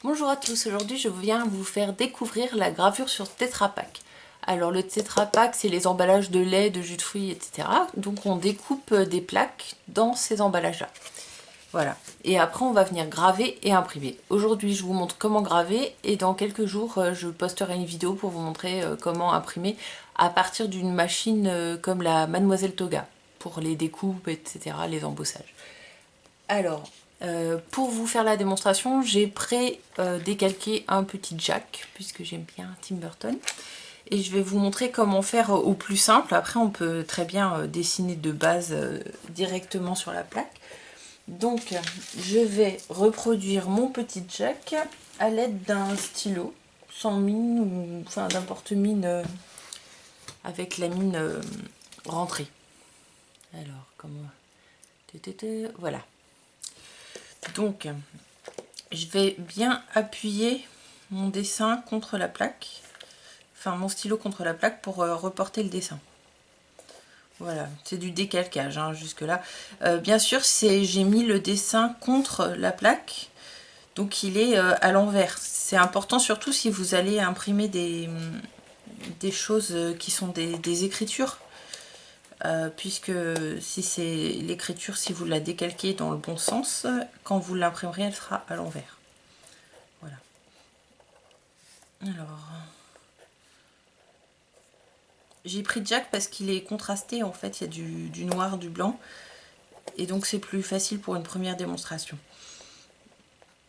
Bonjour à tous, aujourd'hui je viens vous faire découvrir la gravure sur Tetra Pak. Alors le Tetra Pak, c'est les emballages de lait, de jus de fruits, etc. Donc on découpe des plaques dans ces emballages-là. Voilà. Et après on va venir graver et imprimer. Aujourd'hui je vous montre comment graver et dans quelques jours je posterai une vidéo pour vous montrer comment imprimer à partir d'une machine comme la Mademoiselle Toga pour les découpes, etc., les embossages. Alors, pour vous faire la démonstration, j'ai pré-décalqué un petit jack, puisque j'aime bien Tim Burton. Et je vais vous montrer comment faire au plus simple. Après, on peut très bien dessiner de base directement sur la plaque. Donc, je vais reproduire mon petit jack à l'aide d'un stylo, sans mine, ou enfin d'un porte-mine avec la mine rentrée. Alors, comment... Voilà. Donc, je vais bien appuyer mon dessin contre la plaque, enfin mon stylo contre la plaque pour reporter le dessin. Voilà, c'est du décalcage hein, jusque là. Bien sûr, j'ai mis le dessin contre la plaque, donc il est à l'envers. C'est important surtout si vous allez imprimer des choses qui sont des écritures. Puisque si c'est l'écriture, si vous la décalquez dans le bon sens, quand vous l'imprimerez, elle sera à l'envers. Voilà. Alors, j'ai pris Jack parce qu'il est contrasté, en fait, il y a du noir, du blanc, et donc c'est plus facile pour une première démonstration.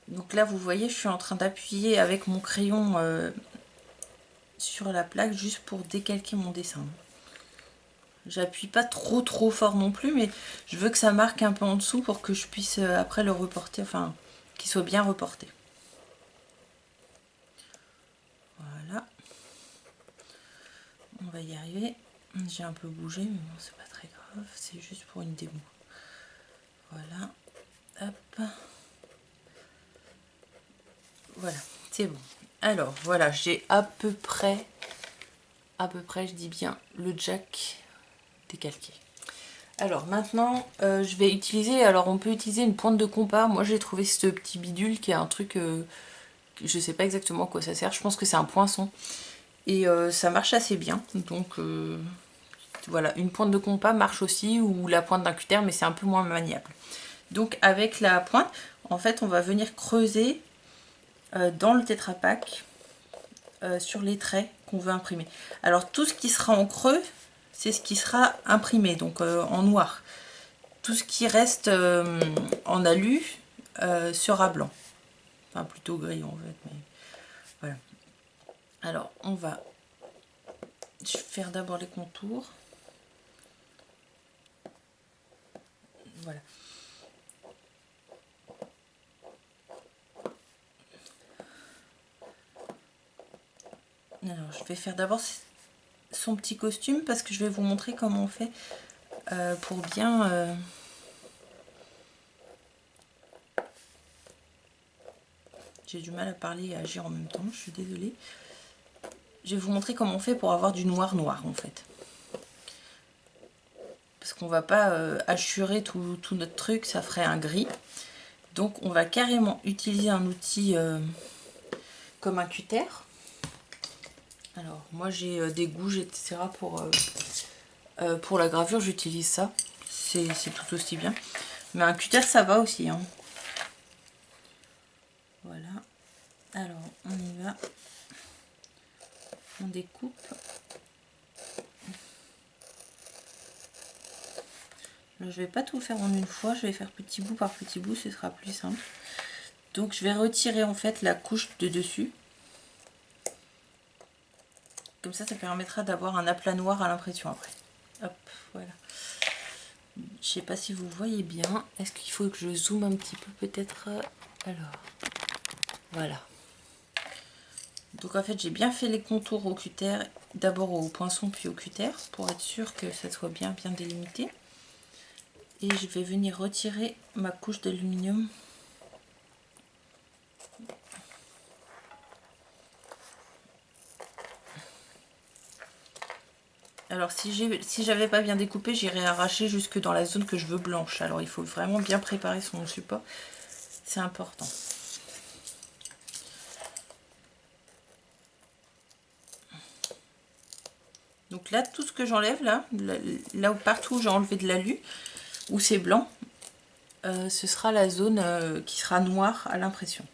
Donc là, vous voyez, je suis en train d'appuyer avec mon crayon sur la plaque juste pour décalquer mon dessin. J'appuie pas trop fort non plus, mais je veux que ça marque un peu en dessous pour que je puisse après le reporter, enfin, qu'il soit bien reporté. Voilà. On va y arriver. J'ai un peu bougé, mais bon, c'est pas très grave, c'est juste pour une démo. Voilà. Hop. Voilà, c'est bon. Alors, voilà, j'ai à peu près, je dis bien, le jack décalqué. Alors maintenant, je vais utiliser, alors on peut utiliser une pointe de compas. Moi j'ai trouvé ce petit bidule qui est un truc, je sais pas exactement à quoi ça sert. Je pense que c'est un poinçon. Et ça marche assez bien. Donc voilà, une pointe de compas marche aussi, ou la pointe d'un cutter, mais c'est un peu moins maniable. Donc avec la pointe, en fait, on va venir creuser dans le Tetra Pak sur les traits qu'on veut imprimer. Alors tout ce qui sera en creux, c'est ce qui sera imprimé, donc en noir. Tout ce qui reste en alu sera blanc. Enfin plutôt gris en fait, mais voilà. Alors on va faire d'abord les contours. Voilà. Alors je vais faire d'abord son petit costume parce que je vais vous montrer comment on fait pour bien... J'ai du mal à parler et à agir en même temps, je suis désolée. Je vais vous montrer comment on fait pour avoir du noir en fait. Parce qu'on va pas hachurer tout notre truc, ça ferait un gris. Donc on va carrément utiliser un outil comme un cutter. Alors moi j'ai des gouges etc. Pour la gravure, j'utilise ça. C'est tout aussi bien. Mais un cutter ça va aussi. Hein. Voilà. Alors on y va. On découpe. Alors, je vais pas tout faire en une fois, je vais faire petit bout par petit bout, ce sera plus simple. Donc je vais retirer en fait la couche de dessus. Comme ça permettra d'avoir un aplat noir à l'impression après. Hop, voilà. Je sais pas si vous voyez bien. Est-ce qu'il faut que je zoome un petit peu peut-être? Alors, voilà. Donc en fait j'ai bien fait les contours au cutter, d'abord au poinçon puis au cutter, pour être sûr que ça soit bien délimité. Et je vais venir retirer ma couche d'aluminium. Alors si j'avais pas bien découpé, j'irais arracher jusque dans la zone que je veux blanche. Alors il faut vraiment bien préparer son support, c'est important. Donc là, tout ce que j'enlève, là où partout où j'ai enlevé de l'alu, où c'est blanc, ce sera la zone qui sera noire à l'impression.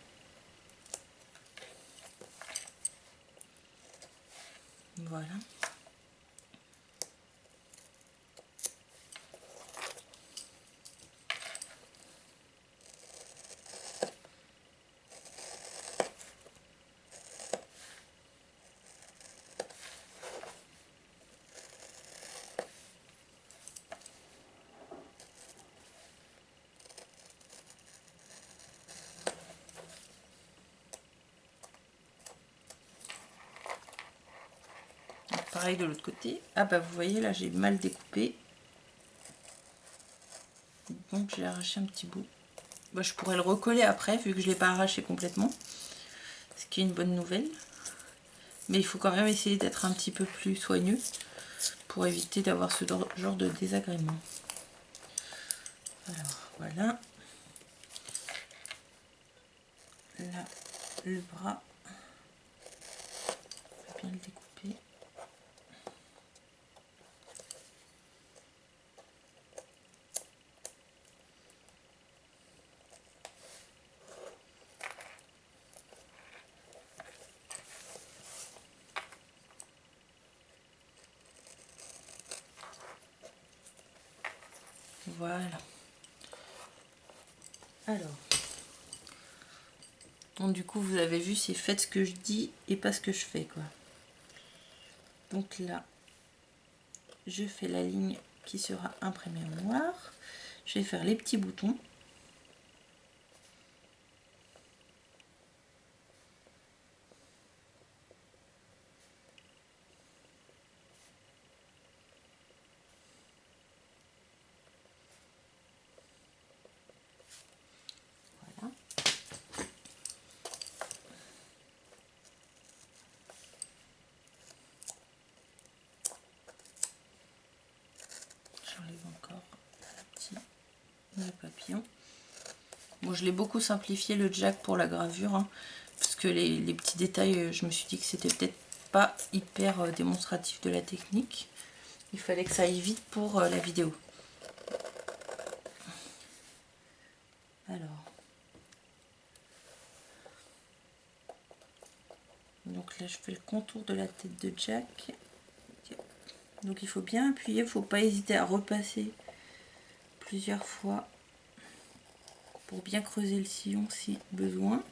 Voilà. Pareil de l'autre côté. Ah bah vous voyez là j'ai mal découpé. Donc j'ai arraché un petit bout. Bah, je pourrais le recoller après vu que je ne l'ai pas arraché complètement. Ce qui est une bonne nouvelle. Mais il faut quand même essayer d'être un petit peu plus soigneux pour éviter d'avoir ce genre de désagrément. Alors voilà. Là le bras. Je vais bien le découper. Voilà. Alors. Donc du coup vous avez vu, c'est faites ce que je dis et pas ce que je fais quoi. Donc là, je fais la ligne qui sera imprimée en noir. Je vais faire les petits boutons. Voilà. J'enlève encore le papillon. Bon, je l'ai beaucoup simplifié le jack pour la gravure, hein, parce que les petits détails, je me suis dit que c'était peut-être pas hyper démonstratif de la technique. Il fallait que ça aille vite pour la vidéo. Alors, donc là je fais le contour de la tête de Jack. Donc il faut bien appuyer, il ne faut pas hésiter à repasser plusieurs fois pour bien creuser le sillon si besoin.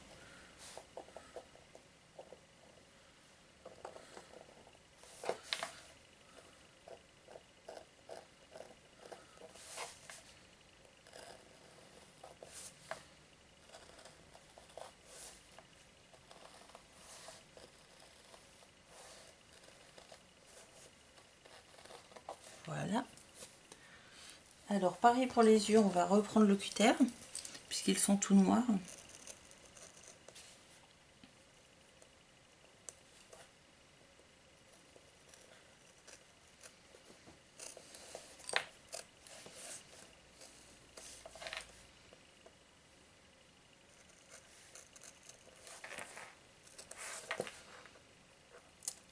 Voilà. Alors pareil pour les yeux, on va reprendre le cutter puisqu'ils sont tout noirs.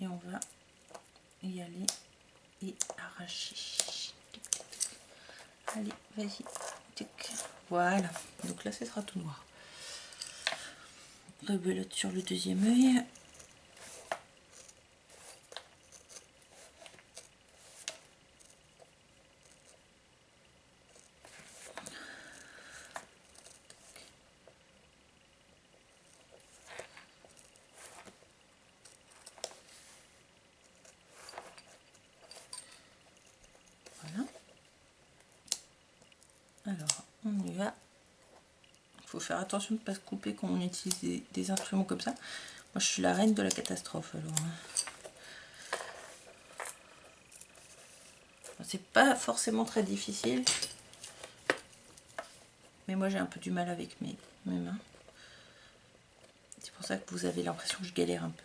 Et on va y aller et arracher. Allez, vas-y. Voilà. Donc là, ce sera tout noir. Rebelote sur le deuxième œil. Voilà. Alors, on y va. Il faut faire attention de ne pas se couper quand on utilise des instruments comme ça. Moi, je suis la reine de la catastrophe. Alors, c'est pas forcément très difficile, mais moi j'ai un peu du mal avec mes mains. C'est pour ça que vous avez l'impression que je galère un peu.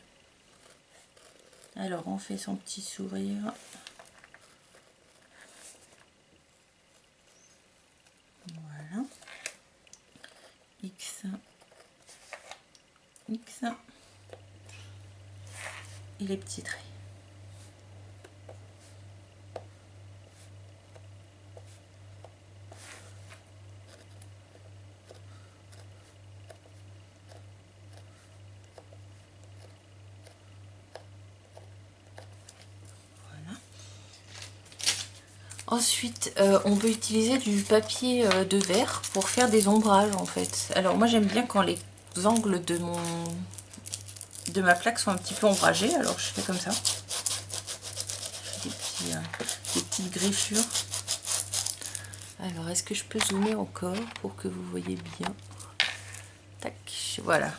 Alors, on fait son petit sourire. Voilà. X. X. Et les petits traits. Ensuite, on peut utiliser du papier de verre pour faire des ombrages en fait. Alors moi j'aime bien quand les angles de ma plaque sont un petit peu ombragés, alors je fais comme ça. Je fais des petites griffures. Alors est-ce que je peux zoomer encore pour que vous voyez bien? Tac, voilà.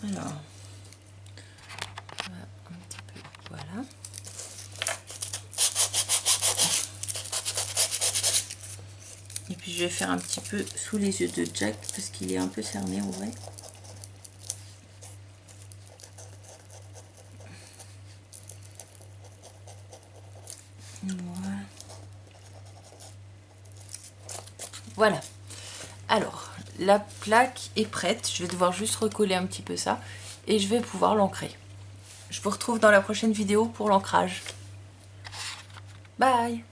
Alors, un petit peu, voilà. Et puis je vais faire un petit peu sous les yeux de Jack parce qu'il est un peu cerné en vrai. Voilà. Voilà. Alors, la plaque est prête. Je vais devoir juste recoller un petit peu ça et je vais pouvoir l'ancrer. Je vous retrouve dans la prochaine vidéo pour l'ancrage. Bye!